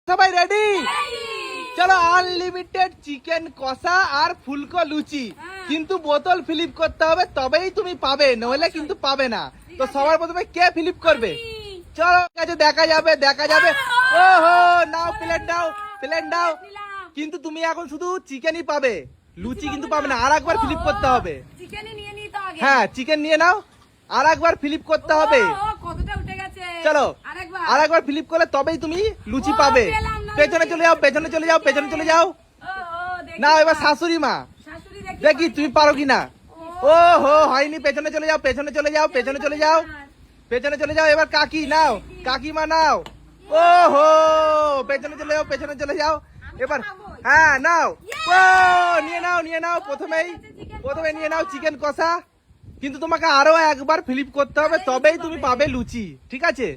সবাই রেডি? চলো, unlimited chicken কষা আর ফুলকো লুচি, কিন্তু বোতল ফিলিপ করতে হবে তবেই তুমি পাবে, নইলে কিন্তু পাবে না। তো সবার প্রথমে কে ফিলিপ করবে? চলো দেখা যাবে দেখা যাবে। ওহো, নাও প্লেট দাও, প্লেট দাও। কিন্তু তুমি এখন শুধু চিকেনই পাবে, লুচি কিন্তু পাবে না। আর একবার ফিলিপ করতে হবে। হ্যাঁ, চিকেন নিয়ে নাও, আর একবার ফিলিপ করতে হবে। চলো, আর একবার ফিলিপ করলে তবেই তুমি লুচি পাবে। পেছনে চলে যাও, পেছনে চলে যাও, পেছনে চলে যাও। না, এবার শাশুড়ি মা, দেখি তুমি পারো কিনা। ও হো, হয়নি। পেছনে চলে যাও, পেছনে চলে যাও, পেছনে চলে যাও, পেছনে চলে যাও। এবার কাকি নাও, কাকিমা নাও। ও হো, পেছনে চলে যাও, পেছনে চলে যাও। এবার হ্যাঁ নাও, ও নিয়ে নাও, নিয়ে নাও। প্রথমে নিয়ে নাও চিকেন কষা, কিন্তু তোমাকে আরো একবার ফিলিপ করতে হবে তবেই তুমি পাবে লুচি, ঠিক আছে?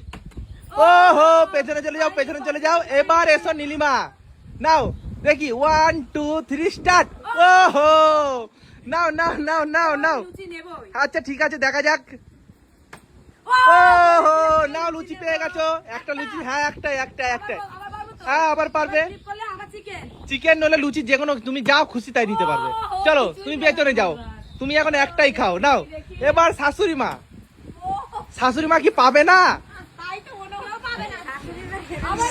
ও হো, পেছনে চলে যাও, পেছনে চলে যাও। এবার এসো নীলিমা, নাও দেখি। 1 2 3 স্টার্ট। ও হো, নাও নাও নাও নাও নাও। আচ্ছা ঠিক আছে, দেখা যাক। ও হো, নাও, লুচি পেয়ে গেছো। একটা লুচি, হ্যাঁ একটাই। হ্যাঁ, আবার পারবে। চিকেন নলে লুচি, যে কোনো তুমি যাও খুশি তাই নিতে পারবে। চলো, তুমি পেছনে যাও, তুমি এখন একটাই খাও। নাও, এবার শাশুড়ি মা। শাশুড়ি মা কি পাবে না?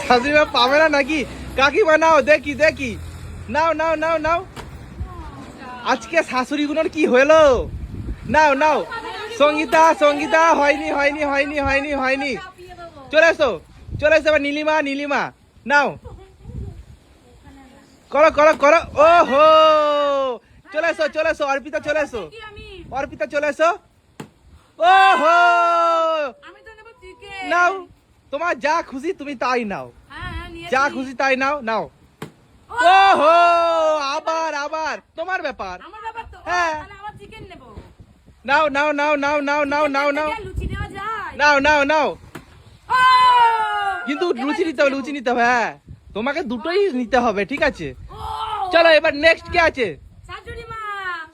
শাশুড়ি মা পাবে না নাকি? কাকিমা নাও, দেখি দেখি। নাও নাও নাও নাও। আজকে শাশুড়ি গুলোর কি হলো? নাও নাও। সঙ্গীতা, সঙ্গীতা, হয়নি হয়নি হয়নি হয়নি হয়নি। চলে এসো, চলে এসো। এবার নীলিমা, নীলিমা নাও, করো করো করো। ও হো, চলে এসো, চলে এসো। অর্পিতা চলে এসো, অর্পিতা চলে এসো। ও হো, নাও, তোমার যা খুশি তুমি তাই নাও, যা খুশি তাই নাও। নাও, ও হো, আবার আবার তোমার ব্যাপার। হ্যাঁ, নাও নাও নাও নাও নাও নাও নাও নাও নাও নাও নাও। কিন্তু লুচি নিতে হবে, লুচি নিতে হবে। হ্যাঁ, তোমাকে দুটোই নিতে হবে, ঠিক আছে? চলো, এবার নেক্সট কে আছে?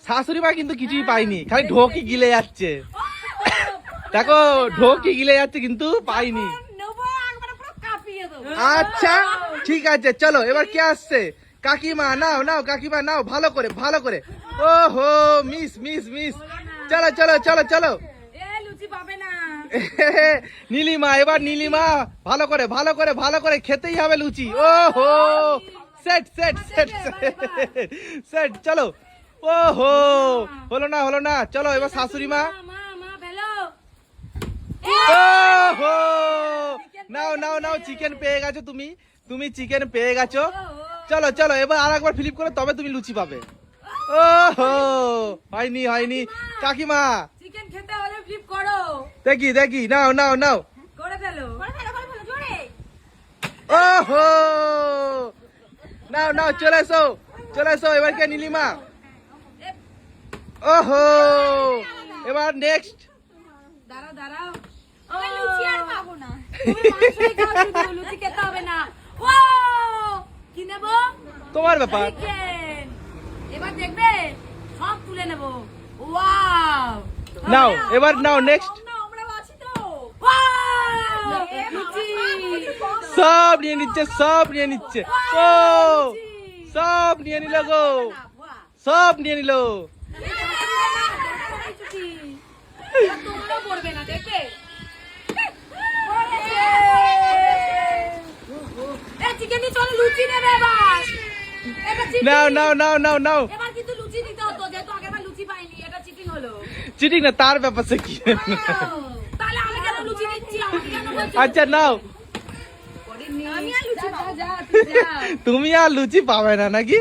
শাশুড়ি মা কিন্তু কিছুই পাইনি, খালি ঢোকি গিলে যাচ্ছে। দেখো, ঢোকি গিলে যাচ্ছে কিন্তু পাইনি। আচ্ছা ঠিক আছে, চলো এবার কে আসছে? কাকিমা নাও, নাও কাকিমা নাও, ভালো করে ভালো করে। ও হো, মিস মিস মিস। চলো চলো চলো চলো। নীলিমা, এবার নীলিমা, ভালো করে ভালো করে ভালো করে খেতেই হবে লুচি। ও হো, সেট সেট সেট সেট। চলো। ও হো, হলো না হলো না। চলো, এবার শাশুড়ি মা। ও হো, নাও নাও নাও, চিকেন পেয়ে গেছো তুমি, তুমি চিকেন পেয়ে গেছো। চলো চলো, এবার আর একবার ফিলিপ করে তবে তুমি লুচি পাবে। ও হো, হয়নি হয়নি। কাকিমা, চিকেন খেতে হলে ফ্লিপ করো। দেখি দেখি, নাও নাও নাও। করে ফেলো, জোরে। ও হো, নাও নাও, চলে এসো, চলে এসো। এবার কে? নীলিমা। ও হো, এবার নেক্সট। দাঁড়াও দাঁড়াও, আমি লুচি আর পাবো না। তুমি মাংসই খাও, শুধু লুচি খেতে হবে না। ও, কি নেব? তোমার ব্যাপার। চিকেন। এবার দেখবে সব তুলে নেব। ওয়াও, নাও, এবার নাও নেক্সট। আমরা আছি তো। ওয়াও, লুচি। সব নিয়ে নিচ্ছে, সব নিয়ে নিচ্ছে। ও, সব নিয়ে নিল গো, সব নিয়ে নিল। তোমরা পড়বে না, দেখবে। চিকেনই চলো, লুচি নেবে এবার। নাও নাও নাও নাও নাও। এবার কিন্তু লুচি নিতে হতো, যেহেতু আগেরবার লুচি পাইনি, এটা চিটিং হলো। চিটিং না, তার ব্যাপার সে কি? তাহলে আমি কেন লুচি নিচ্ছি? আমাকে কেন বলছো? আচ্ছা নাও। আমি আর লুচি পাবো। যা, তুই যা। তুমি আর লুচি পাবে না নাকি?